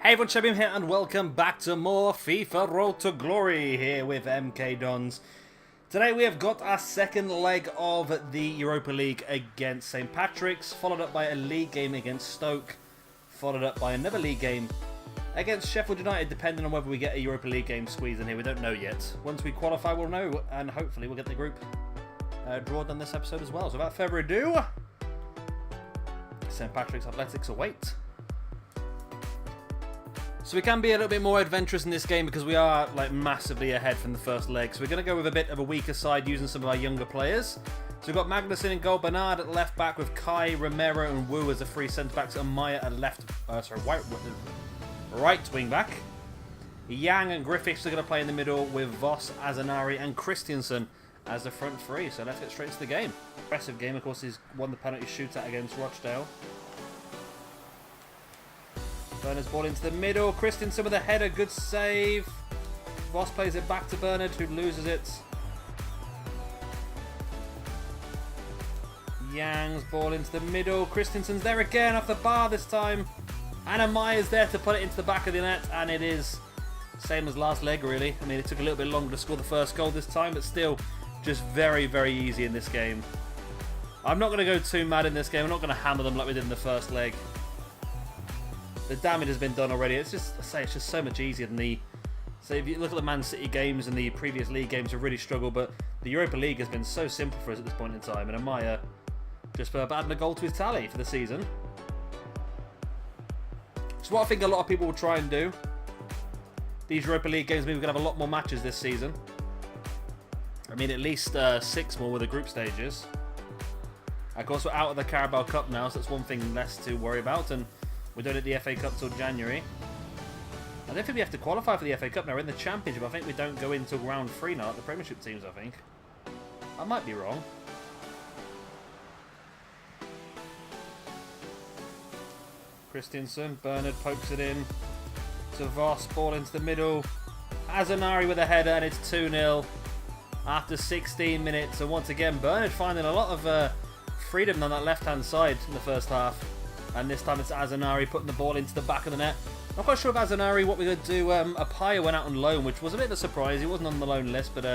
Hey everyone, Shabim here and welcome back to more FIFA Road to Glory here with MK Dons. Today we have got our second leg of the Europa League against St. Patrick's, followed up by a league game against Stoke, followed up by another league game against Sheffield United, depending on whether we get a Europa League game squeezed in here. We don't know yet. Once we qualify we'll know, and hopefully we'll get the group drawn on this episode as well. So without further ado, St. Patrick's Athletics await. So we can be a little bit more adventurous in this game because we are like massively ahead from the first leg. So we're going to go with a bit of a weaker side using some of our younger players. So we've got Magnussen in goal, Bernard at left back with Kai, Romero and Wu as the three centre backs, and Maya at right wing back. Yang and Griffiths are going to play in the middle with Voss, Azanari and Christiansen as the front three. So let's get straight to the game. Impressive game, of course, he's won the penalty shootout against Rochdale. Bernard's ball into the middle. Christensen with a header. Good save. Voss plays it back to Bernard, who loses it. Yang's ball into the middle. Christensen's there again off the bar this time. And Amaya's there to put it into the back of the net. And it is same as last leg, really. I mean, it took a little bit longer to score the first goal this time, but still just very, very easy in this game. I'm not going to go too mad in this game. I'm not going to hammer them like we did in the first leg. The damage has been done already. It's just, I say, it's just so much easier than the... So if you look at the Man City games and the previous league games have really struggled, but the Europa League has been so simple for us at this point in time. And Amaya just adding a goal to his tally for the season. So what I think a lot of people will try and do, these Europa League games mean we're going to have a lot more matches this season. I mean, at least 6 more with the group stages. Of course, we're out of the Carabao Cup now, so that's one thing less to worry about. And we don't at the FA Cup till January. I don't think we have to qualify for the FA Cup now. We're in the Championship. I think we don't go into round 3 now at the Premiership teams, I think. I might be wrong. Christiansen. Bernard pokes it in to Voss. Ball into the middle. Azanari with a header, and it's 2-0 after 16 minutes. And once again, Bernard finding a lot of freedom on that left-hand side in the first half. And this time it's Azanari putting the ball into the back of the net. Not quite sure if Azanari what we're going to do. Apaya went out on loan, which was a bit of a surprise. He wasn't on the loan list, but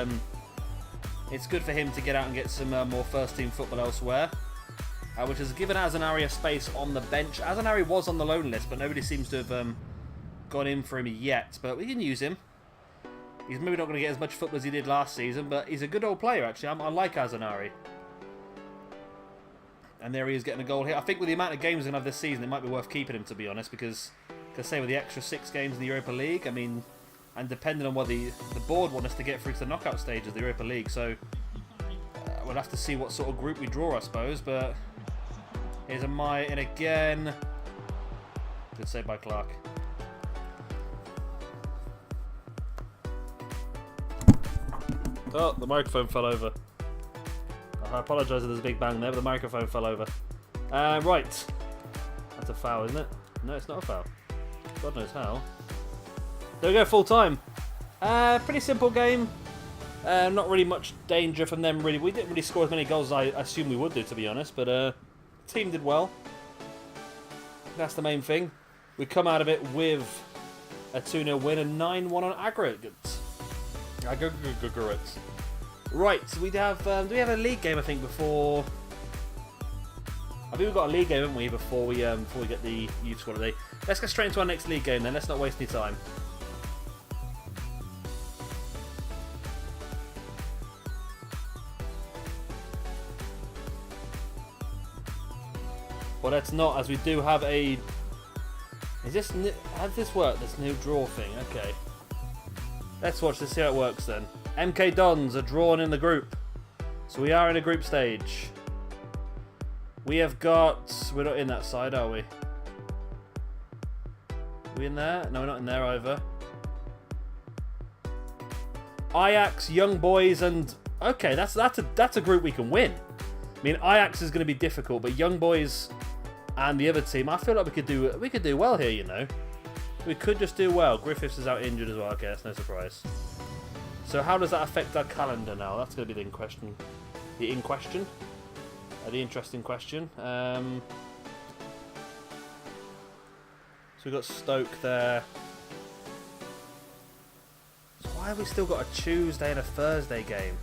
it's good for him to get out and get some more first-team football elsewhere. Which has given Azanari a space on the bench. Azanari was on the loan list, but nobody seems to have gone in for him yet. But we can use him. He's maybe not going to get as much football as he did last season, but he's a good old player, actually. I like Azanari. And there he is getting a goal here. I think with the amount of games we're going to have this season, it might be worth keeping him, to be honest, because, say, with the extra 6 games in the Europa League, I mean, and depending on what the board want us to get through to the knockout stage of the Europa League, so we'll have to see what sort of group we draw, I suppose, but here's a Maya in again. Good save by Clark. Oh, the microphone fell over. I apologise if there's a big bang there, but the microphone fell over. Right. That's a foul, isn't it? No, it's not a foul. God knows how. There we go, full time. Pretty simple game. Not really much danger from them, really. We didn't really score as many goals as I assumed we would do, to be honest, but team did well. That's the main thing. We come out of it with a 2-0 win and 9-1 on aggregates. Right, so we'd have, do we have a league game, I think, before... I think we've got a league game, haven't we, before we get the youth squad today. Let's get straight into our next league game then, let's not waste any time. Well, let's not, as we do have a... Is this... How does this work, this new draw thing? Okay. Let's watch this, see how it works then. MK Dons are drawn in the group. So we are in a group stage. We have got... We're not in that side, are we? Are we in there? No, we're not in there either. Ajax, Young Boys, and... Okay, that's a group we can win. I mean, Ajax is going to be difficult, but Young Boys and the other team, I feel like we could do well here, you know. We could just do well. Griffiths is out injured as well. Okay, that's no surprise. So how does that affect our calendar now? That's going to be the question. The interesting question. So we've got Stoke there. So why have we still got a Tuesday and a Thursday game?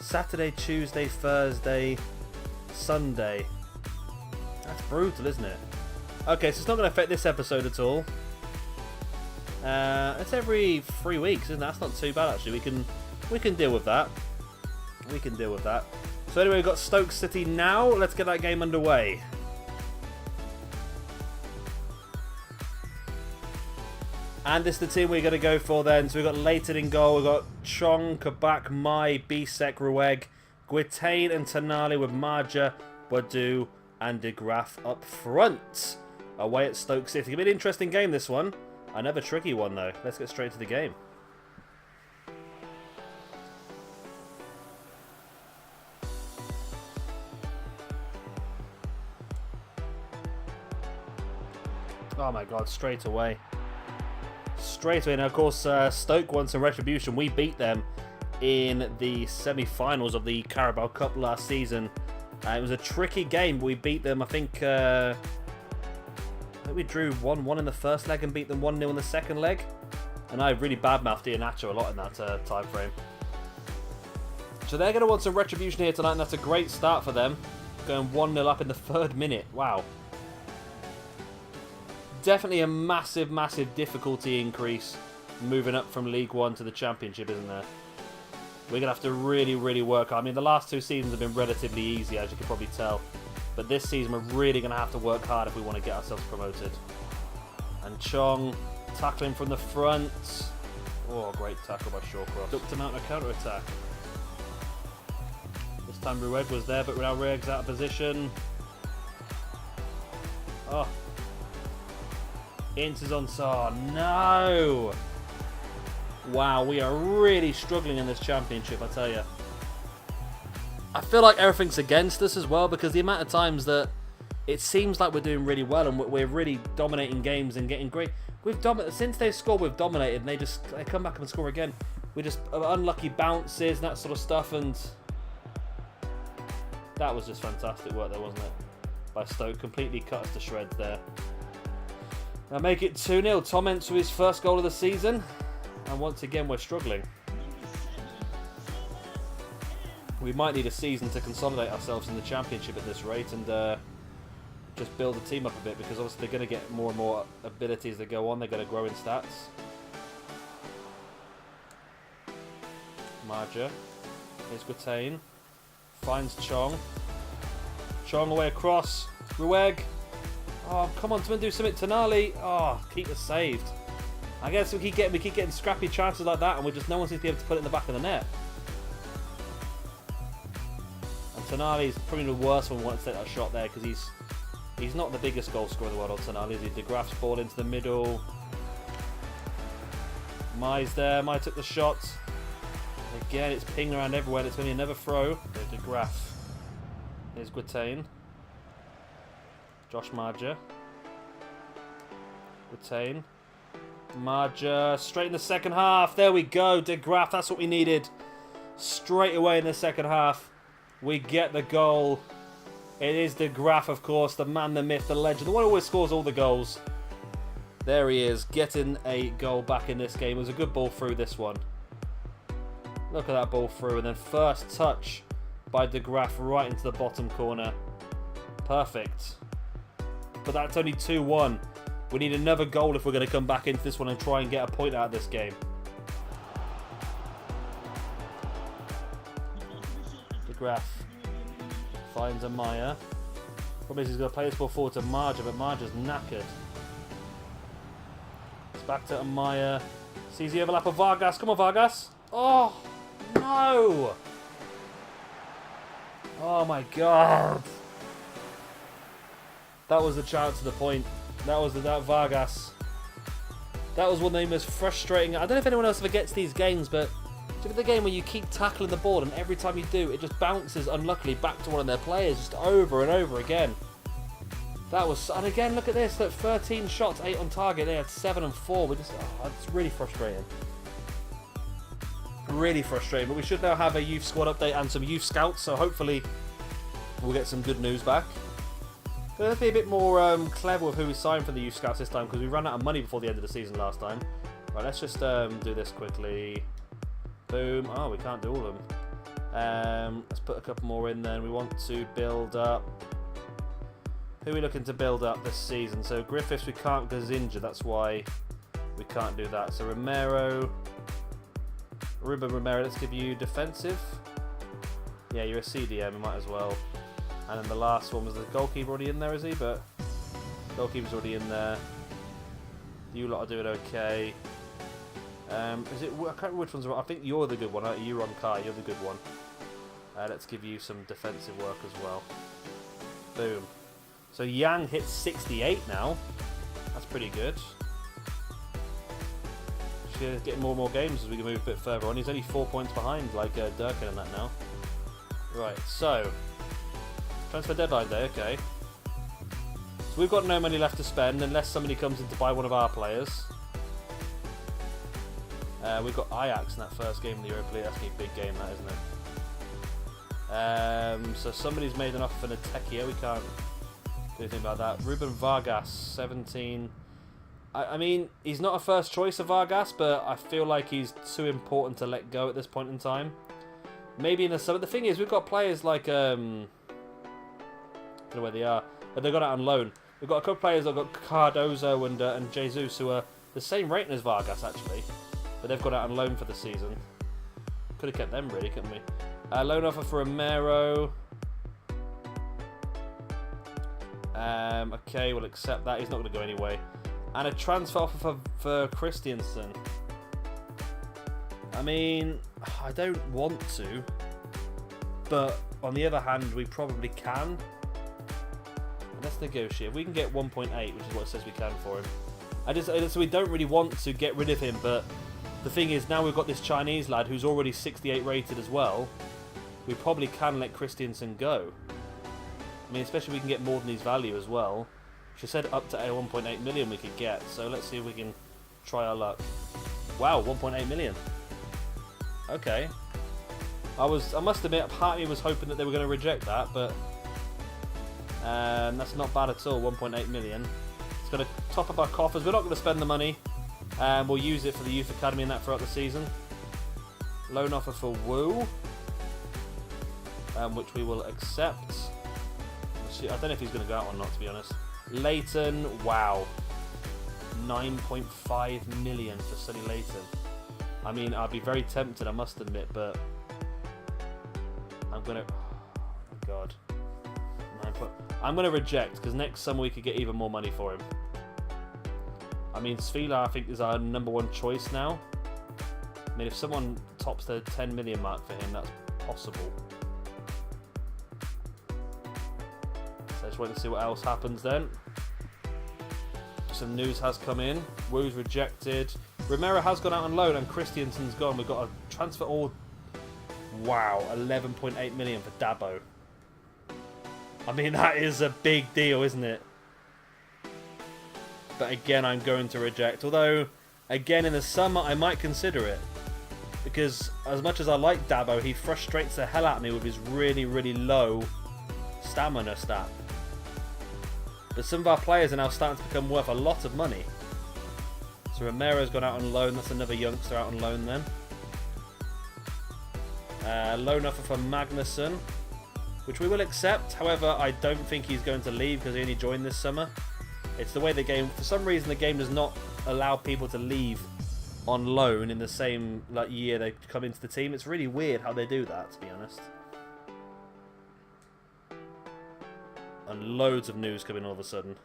Saturday, Tuesday, Thursday, Sunday. That's brutal, isn't it? Okay, so it's not going to affect this episode at all. It's every 3 weeks, isn't it? That's not too bad, actually. We can deal with that. We can deal with that. So anyway, we've got Stoke City now. Let's get that game underway. And this is the team we're going to go for then. So we've got Leighton in goal. We've got Chong, Kabak, Mai, Bisek, Rueg, Guitain and Tonali with Marja, Badu and De Graaf up front. Away at Stoke City. It'll be an interesting game, this one. Another tricky one, though. Let's get straight to the game. Oh my god, straight away. Straight away. Now, of course, Stoke won some retribution. We beat them in the semi-finals of the Carabao Cup last season. It was a tricky game. We beat them, I think we drew 1-1 in the first leg and beat them 1-0 in the second leg. And I really badmouthed Iheanacho a lot in that time frame. So they're going to want some retribution here tonight, and that's a great start for them. Going 1-0 up in the 3rd minute. Wow. Definitely a massive, massive difficulty increase moving up from League One to the Championship, isn't there? We're going to have to really, really work hard. I mean, the last 2 seasons have been relatively easy, as you can probably tell. But this season, we're really going to have to work hard if we want to get ourselves promoted. And Chong tackling from the front. Oh, great tackle by Shawcross. Ducked him out in a counter-attack. This time Rueg was there, but now Rueg's out of position. Oh. Ince is on. Oh, no! Wow, we are really struggling in this championship, I tell you. I feel like everything's against us as well, because the amount of times that it seems like we're doing really well and we're really dominating games and getting great. Since they scored, we've dominated, and they come back and score again. We just unlucky bounces and that sort of stuff, and that was just fantastic work there, wasn't it? By Stoke, completely cut us to shreds there. Now make it 2-0. Tom Ince with his first goal of the season. And once again, we're struggling. We might need a season to consolidate ourselves in the Championship at this rate and just build the team up a bit, because obviously they're going to get more and more ability as they go on. They're going to grow in stats. Marja. Here's Guitain. Finds Chong. Chong away across. Rueg. Oh, come on, someone do something. Tonali. Oh, keep us saved. I guess we keep getting scrappy chances like that, and no one seems to be able to put it in the back of the net. And Tonali is probably the worst one who wants to take that shot there, because he's not the biggest goal scorer in the world, Tonali, is he? De Graaf's ball into the middle. Mai's there. Mai took the shot. Again, it's pinging around everywhere. It's going to be another throw. There's De Graaf. Here's Guitain. Josh Marja. Guitain. Marja. Straight in the second half. There we go. De Graaf. That's what we needed. Straight away in the second half. We get the goal. It is De Graaf, of course. The man, the myth, the legend. The one who always scores all the goals. There he is. Getting a goal back in this game. It was a good ball through this one. Look at that ball through. And then first touch by De Graaf right into the bottom corner. Perfect. But that's only 2-1. We need another goal if we're going to come back into this one and try and get a point out of this game. De Graaf finds Amaya. Probably he's going to play this ball forward to Marja, but Marja's knackered. It's back to Amaya. Sees the overlap of Vargas. Come on, Vargas. Oh, no. Oh, my God. That was the chance to the point. That was that Vargas. That was one of the most frustrating. I don't know if anyone else ever gets these games, but do you know the game where you keep tackling the ball and every time you do, it just bounces unluckily back to one of their players just over and over again. That was, and again, look at this. Look, 13 shots, 8 on target. They had 7 and 4. We just, it's really frustrating. Really frustrating. But we should now have a youth squad update and some youth scouts. So hopefully we'll get some good news back. Let's be a bit more clever with who we signed for the youth scouts this time, because we ran out of money before the end of the season last time. Right, let's just do this quickly. Boom. Oh, we can't do all of them. Let's put a couple more in then. We want to build up. Who are we looking to build up this season? So Griffiths we can't because he's injured. That's why we can't do that. So Romero. Ruben Romero, let's give you defensive. Yeah, you're a CDM, you might as well. And then the last one was the goalkeeper already in there, is he? But goalkeeper's already in there. You lot are doing okay. Is it? I can't remember which one's right. I think you're the good one. You, Ron Kai, you're the good one. Let's give you some defensive work as well. Boom. So Yang hits 68 now. That's pretty good. She's getting more and more games as we can move a bit further on. He's only 4 points behind, like Durkin and that now. Right, so transfer deadline day. Okay. So we've got no money left to spend unless somebody comes in to buy one of our players. We've got Ajax in that first game in the Europa League. That's going to be a big game, that, isn't it? So somebody's made an offer for Natekio. We can't do anything about that. Ruben Vargas, 17. I mean, he's not a first choice of Vargas, but I feel like he's too important to let go at this point in time. Maybe in the summer. The thing is, we've got players like I don't know where they are, but they've got out on loan. We've got a couple of players that have got Cardozo and Jesus who are the same rating as Vargas actually, but they've got out on loan for the season. Could have kept them really, couldn't we? Loan offer for Romero. Okay, we'll accept that. He's not going to go anyway. And a transfer offer for Christiansen. I mean, I don't want to, but on the other hand, we probably can. Let's negotiate. If we can get 1.8, which is what it says we can for him. So we don't really want to get rid of him, but the thing is, now we've got this Chinese lad who's already 68 rated as well. We probably can let Christiansen go. I mean, especially if we can get more than his value as well. She said up to 1.8 million we could get, so let's see if we can try our luck. Wow, 1.8 million. Okay. I must admit, part of me was hoping that they were going to reject that, but that's not bad at all. 1.8 million. It's going to top up our coffers. We're not going to spend the money. We'll use it for the youth academy and that throughout the season. Loan offer for Wu, which we will accept. I don't know if he's going to go out or not, to be honest. Leighton, wow. 9.5 million for Sonny Leighton. I mean, I'd be very tempted, I must admit, but I'm going to... Oh, God. I'm going to reject, because next summer we could get even more money for him. I mean, Svila, I think, is our #1 choice now. I mean, if someone tops the 10 million mark for him, that's possible. So let's wait to see what else happens then. Some news has come in. Wu's rejected. Romero has gone out on loan and Christiansen's gone. We've got a transfer all... Wow, 11.8 million for Dabo. I mean, that is a big deal, isn't it? But again, I'm going to reject. Although, again, in the summer, I might consider it. Because as much as I like Dabo, he frustrates the hell out of me with his really, really low stamina stat. But some of our players are now starting to become worth a lot of money. So Romero's gone out on loan. That's another youngster out on loan then. Loan offer for Magnussen, which we will accept. However, I don't think he's going to leave because he only joined this summer. It's the way the game... For some reason, the game does not allow people to leave on loan in the same year they come into the team. It's really weird how they do that, to be honest. And loads of news coming all of a sudden.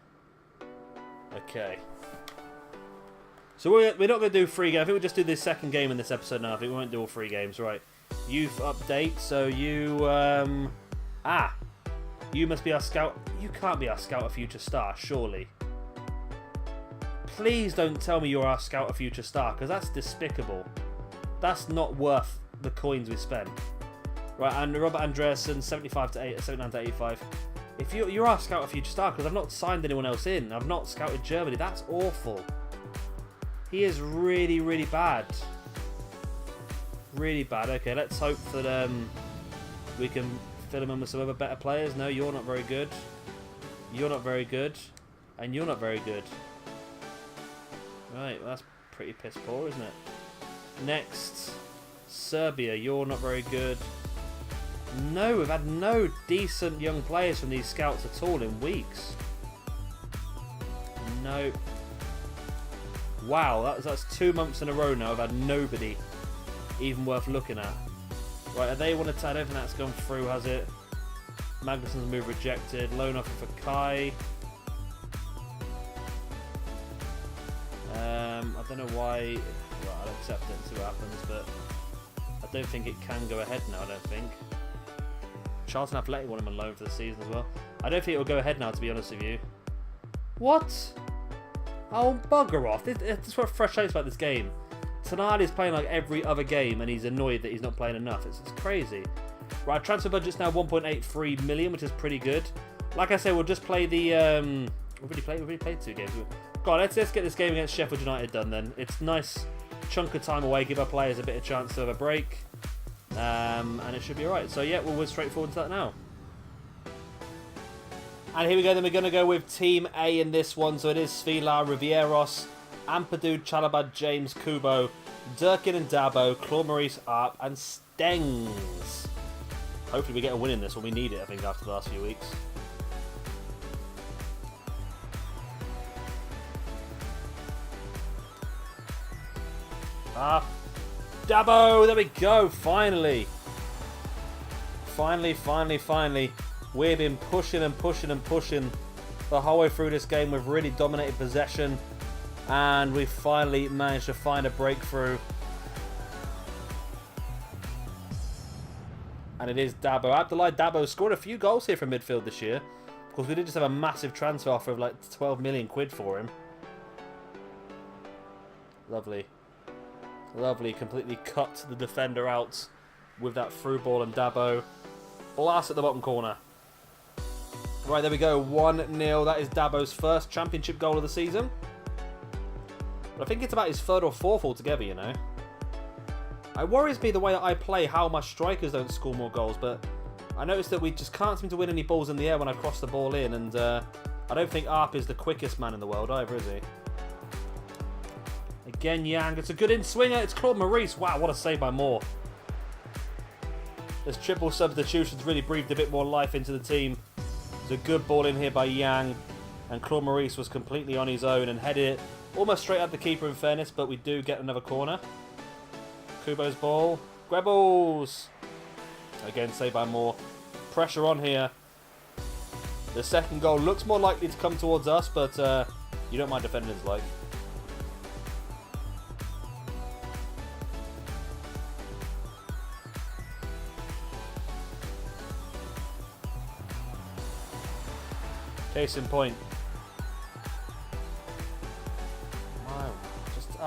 Okay. So we're not going to do 3 games. I think we'll just do this second game in this episode now. I think we won't do all 3 games. Right. Youth update. So you... You must be our scout. You can't be our scout of future star, surely. Please don't tell me you're our scout of future star, because that's despicable. That's not worth the coins we spent. Right, and Robert Andreasen, 79 to 85. If you're our scout of future star, because I've not signed anyone else in. I've not scouted Germany. That's awful. He is really, really bad. Really bad. Okay, let's hope that we can fill him in with some other better players. No, you're not very good. You're not very good. And you're not very good. Right, well, that's pretty piss poor, isn't it? Next, Serbia. You're not very good. No, we've had no decent young players from these scouts at all in weeks. No. Wow, that's 2 months in a row now. I've had nobody even worth looking at. Right, are they one to? I don't think that's gone through, has it? Magnuson's move rejected. Loan offer for Kai. I don't know why. Well, I'll accept it and see what happens, but I don't think it can go ahead now. I don't think. Charlton Athletic want him on loan for the season as well. I don't think it will go ahead now, to be honest with you. What? Oh, bugger off. That's what frustrates about this game. Tonali is playing like every other game, and he's annoyed that he's not playing enough. It's crazy. Right, transfer budget's now 1.83 million, which is pretty good. Like I said, we'll just play the... We've already played 2 games. God, let's get this game against Sheffield United done then. It's a nice chunk of time away, give our players a bit of chance to have a break. And it should be alright. So yeah, we'll whiz straight forward to that now. And here we go, then we're going to go with Team A in this one. So it is Svila, Rivieros, Ampadu, Chalabad, James, Kubo, Durkin and Dabo, Claude Maurice, Arp, and Stengs. Hopefully we get a win in this one. We need it, I think, after the last few weeks. Dabo! There we go, finally! Finally. We've been pushing and pushing and pushing the whole way through this game. We've really dominated possession. And we finally managed to find a breakthrough. And it is Dabo. Abdoulaye Dabo scored a few goals here from midfield this year. Of course, we did just have a massive transfer offer of like 12 million quid for him. Lovely. Lovely. Completely cut the defender out with that through ball, and Dabo blast at the bottom corner. Right, there we go. 1-0. That is Dabo's first championship goal of the season. But I think it's about his 3rd or 4th altogether, you know. It worries me the way that I play, how my strikers don't score more goals, but I noticed that we just can't seem to win any balls in the air when I cross the ball in, and I don't think Arp is the quickest man in the world either, is he? Again, Yang. It's a good in-swinger. It's Claude Maurice. Wow, what a save by Moore. This triple substitutions really breathed a bit more life into the team. There's a good ball in here by Yang, and Claude Maurice was completely on his own and headed it almost straight at the keeper in fairness, but we do get another corner. Kubo's ball. Grebels! Again, saved by Moore. Pressure on here. The second goal looks more likely to come towards us, but you don't mind defenders like. Case in point. Wow. Just,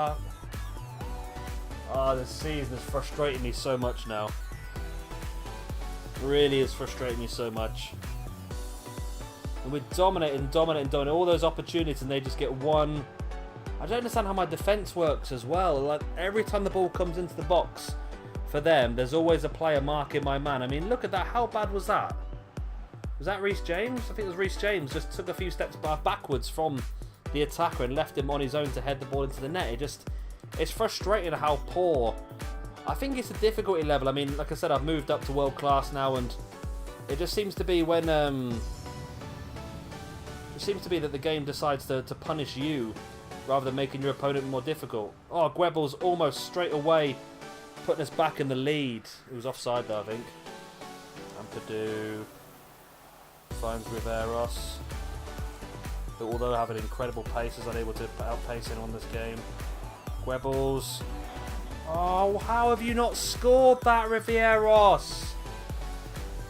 this season is frustrating me so much now. Really is frustrating me so much. And we're dominating all those opportunities, and they just get one. I don't understand how my defence works as well. Like, every time the ball comes into the box for them, there's always a player marking my man. I mean, look at that. How bad was that? Was that Reece James? I think it was Reece James. Just took a few steps backwards from the attacker and left him on his own to head the ball into the net. It's frustrating how poor. I think it's a difficulty level. I mean, like I said, I've moved up to world class now, and it just seems to be when it seems to be that the game decides to punish you rather than making your opponent more difficult. Oh, Gwebel's almost straight away putting us back in the lead. It was offside though, I think. Ampadu finds Riveros, who, although having incredible pace, is unable to outpace anyone in this game. Gwebels. Oh, how have you not scored that, Riveros?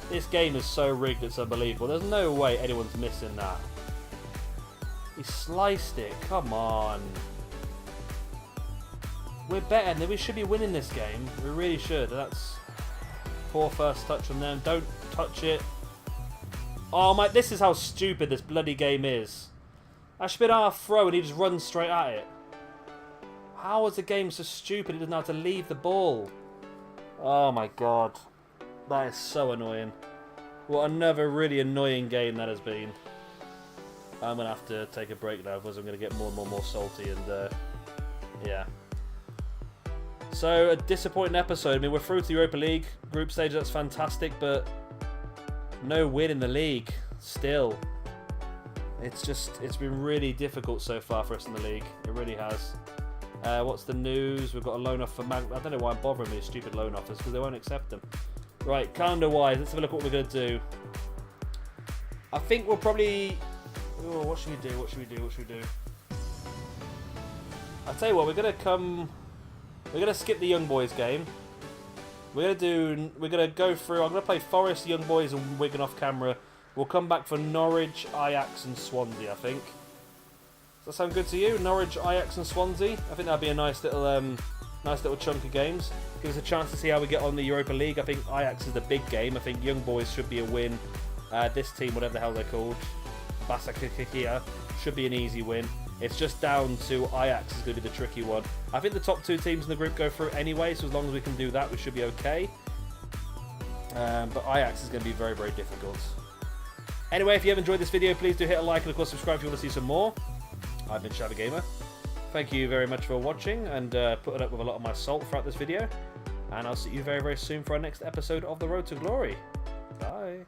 This game is so rigged, it's unbelievable. There's no way anyone's missing that. He sliced it. Come on. We're better than we should be winning this game. We really should. That's poor first touch from them. Don't touch it. Oh my! This is how stupid this bloody game is. That should be our throw, and he just runs straight at it. How is the game so stupid? It doesn't know how to leave the ball. Oh my god, that is so annoying. What another really annoying game that has been. I'm going to have to take a break now, otherwise I'm going to get more and more salty, and yeah. So, a disappointing episode. I mean, we're through to the Europa League group stage, that's fantastic, but no win in the league, still. It's been really difficult so far for us in the league. It really has. What's the news? We've got a loan off for I don't know why I'm bothering me with stupid loan offers, because they won't accept them. Right, calendar-wise, let's have a look at what we're going to do. I think we'll probably... Oh, what should we do? What should we do? What should we do? I'll tell you what, we're going to skip the Young Boys game. We're going to go through... I'm going to play Forest, Young Boys and Wigan off camera. We'll come back for Norwich, Ajax and Swansea, I think. Does that sound good to you? Norwich, Ajax and Swansea? I think that'd be a nice little chunk of games. Give us a chance to see how we get on the Europa League. I think Ajax is the big game. I think Young Boys should be a win. This team, whatever the hell they're called, Basaksehir, should be an easy win. It's just down to Ajax is going to be the tricky one. I think the top 2 teams in the group go through anyway, so as long as we can do that, we should be okay. But Ajax is going to be very, very difficult. Anyway, if you have enjoyed this video, please do hit a like and of course subscribe if you want to see some more. I've been Shabba Gamer. Thank you very much for watching and putting up with a lot of my salt throughout this video. And I'll see you very, very soon for our next episode of The Road to Glory. Bye.